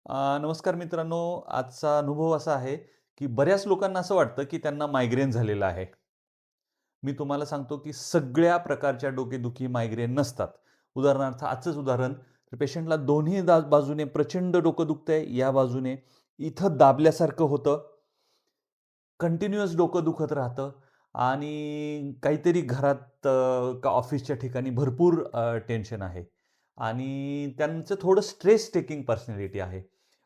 नमस्कार मित्रांनो. आजचा अनुभव असा आहे, की बऱ्याच लोकांना असं वाटतं, की त्यांना मायग्रेन झालेला आहे. मी तुम्हाला सांगतो, की सगळ्या प्रकारच्या डोकेदुखी मायग्रेन नसतात. उदाहरणार्थ आजचंच उदाहरण, पेशंटला दोन्ही बाजूने प्रचंड डोकं दुखतंय, या बाजूने इथं दाबल्यासारखं होतं, कंटिन्युअस डोकं दुखत राहतं आणि काहीतरी घरात का ऑफिसच्या ठिकाणी भरपूर टेन्शन आहे आणि त्यांचं थोडं स्ट्रेस टेकिंग पर्सनॅलिटी आहे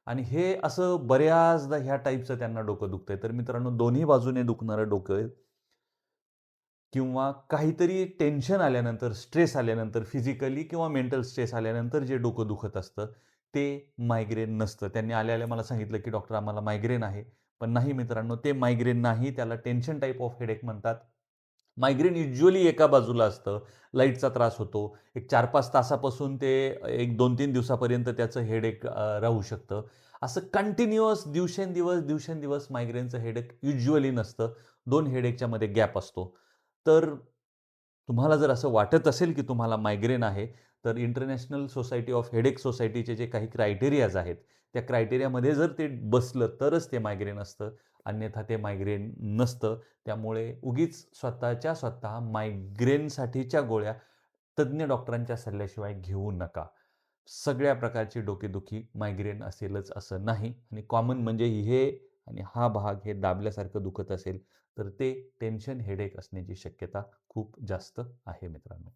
आणि हे असं बऱ्याचदा ह्या टाईपचं त्यांना डोकं दुखतंय. तर मित्रांनो, दोन्ही बाजूने दुखणारं डोकं किंवा काहीतरी टेन्शन आल्यानंतर, स्ट्रेस आल्यानंतर, फिजिकली किंवा मेंटल स्ट्रेस आल्यानंतर जे डोकं दुखत असतं, ते मायग्रेन नसतं. त्यांनी आल्या-आल्या मला सांगितलं, की "डॉक्टर आम्हाला मायग्रेन आहे." पण नाही मित्रांनो, ते मायग्रेन नाही. त्याला टेन्शन टाइप ऑफ हेडेक म्हणतात. मायग्रेन युजुअली एका बाजूला असतं. लाईटचा त्रास होतो. एक 4-5 तासापासून ते एक 2-3 दिवसापर्यंत त्याचं हेडेक राहू शकतं. असं कंटिन्युअस दिवसेंदिवस मायग्रेनचं हेडेक युजुअली नसतं. 2 हेडेकच्या मध्ये गॅप असतो. तर तुम्हाला जर असं वाटत असेल, की तुम्हाला मायग्रेन आहे, तर इंटरनॅशनल सोसायटी ऑफ हेडेक सोसायटीचे जे काही क्रायटेरियाज आहेत, त्या क्रायटेरियामध्ये जर ते बसलं तरच ते मायग्रेन असतं. अन्यथा ते मायग्रेन नसतं. त्यामुळे उगीच स्वतःच्या स्वतः मायग्रेनसाठीच्या गोळ्या तज्ञ डॉक्टरांच्या सल्ल्याशिवाय घेऊ नका. सगळ्या प्रकारची डोकेदुखी मायग्रेन असेलच असं नाही आणि कॉमन म्हणजे हे आणि हा भाग हे दाबल्यासारखं दुखत असेल, तर ते टेन्शन हेडेक असण्याची शक्यता खूप जास्त आहे मित्रांनो.